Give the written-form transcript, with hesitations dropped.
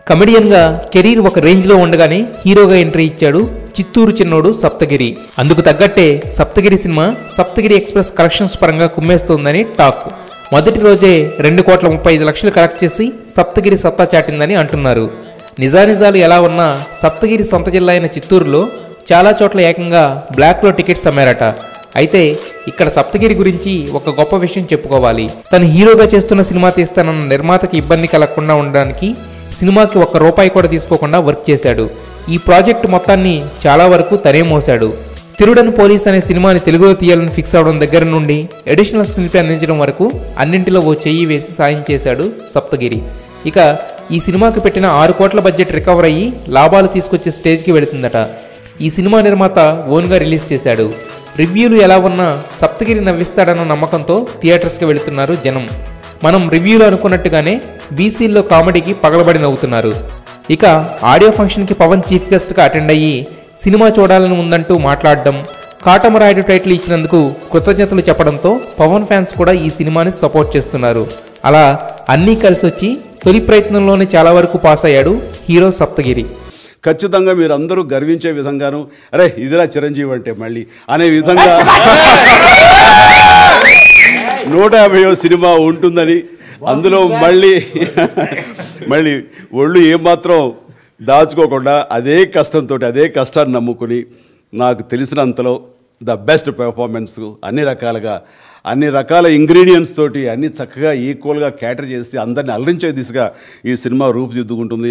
కమెడియన్గా career ఒక రేంజ్లో ఉండగానే హీరోగా ఎంట్రీ ఇచ్చాడు చిత్తూరు చిన్నోడు సప్తగిరి. అందుకు తగ్గట్టే Saptagiri cinema Saptagiri express collections పరంగా కుమ్మేస్తోందని టాక్. మొదటి రోజే 2,35,00,000 కలెక్ట్ చేసి సప్తగిరి సత్తా చాటిందని అంటున్నారు. నిజానిజాలు ఎలా ఉన్నా సప్తగిరి సొంత జిల్లా అయిన చిత్తూరులో చాలా చోట్ల ఏకంగా బ్లాక్లో టికెట్స్ అమ్మారట. అయితే ఇక్కడ సప్తగిరి గురించి ఒక గొప్ప విషయం చెప్పుకోవాలి. తను హీరోగా చేస్తున్న సినిమా తీస్తానన్న నిర్మాతకి ఇబ్బంది కలగకుండా ఉండడానికి సినిమాకి ₹1 కూడా తీసుకోకుండా వర్క్ చేశాడు. ఈ ప్రాజెక్టు మొత్తాన్ని చాలా వరకు తనే మోశాడు. తిరుడన్ పోలీస్ అనే సినిమాని తెలుగులో తీయాలని ఫిక్స్ అవడం దగ్గర నుండి అడిషనల్ స్క్రీన్ ప్లే అందించడం వరకు అన్నింటిలో ఓ చెయ్యి వేసి సాయం చేశాడు సప్తగిరి. ఇక ఈ సినిమాకి పెట్టిన 6 కోట్ల బడ్జెట్ రికవర్ అయ్యి లాభాలు తీసుకొచ్చే స్టేజ్కి వెళుతుందట. ఈ సినిమా నిర్మాత ఓన్గా రిలీజ్ చేశాడు. రివ్యూలు ఎలా ఉన్నా సప్తగిరి నవ్విస్తాడన్న నమ్మకంతో థియేటర్స్కి వెళుతున్నారు జనం. మనం రివ్యూలో అనుకున్నట్టుగానే బీసీల్లో కామెడీకి పగలబడి నవ్వుతున్నారు. ఇక ఆడియో ఫంక్షన్కి పవన్ చీఫ్ గెస్ట్గా అటెండ్ అయ్యి సినిమా చూడాలని ఉందంటూ మాట్లాడడం, కాటమరాయుడు టైటిల్ ఇచ్చినందుకు కృతజ్ఞతలు చెప్పడంతో పవన్ ఫ్యాన్స్ కూడా ఈ సినిమాని సపోర్ట్ చేస్తున్నారు. అలా అన్నీ కలిసి వచ్చి తొలి ప్రయత్నంలోనే చాలా వరకు పాస్ అయ్యాడు హీరో సప్తగిరి. ఖచ్చితంగా మీరు అందరూ గర్వించే విధంగాను అరే ఇదిరా చిరంజీవి అంటే మళ్ళీ అనే విధంగా 150వ సినిమా ఉంటుందని, అందులో మళ్ళీ ఒళ్ళు ఏమాత్రం దాచుకోకుండా అదే కష్టంతో అదే కష్టాన్ని నమ్ముకుని నాకు తెలిసినంతలో ద బెస్ట్ పెర్ఫార్మెన్స్ అన్ని రకాల ఇంగ్రీడియంట్స్ తోటి అన్ని చక్కగా ఈక్వల్గా క్యాటర్ చేసి అందరిని అలరించే దిశగా ఈ సినిమా రూపుదిద్దుకుంటుంది.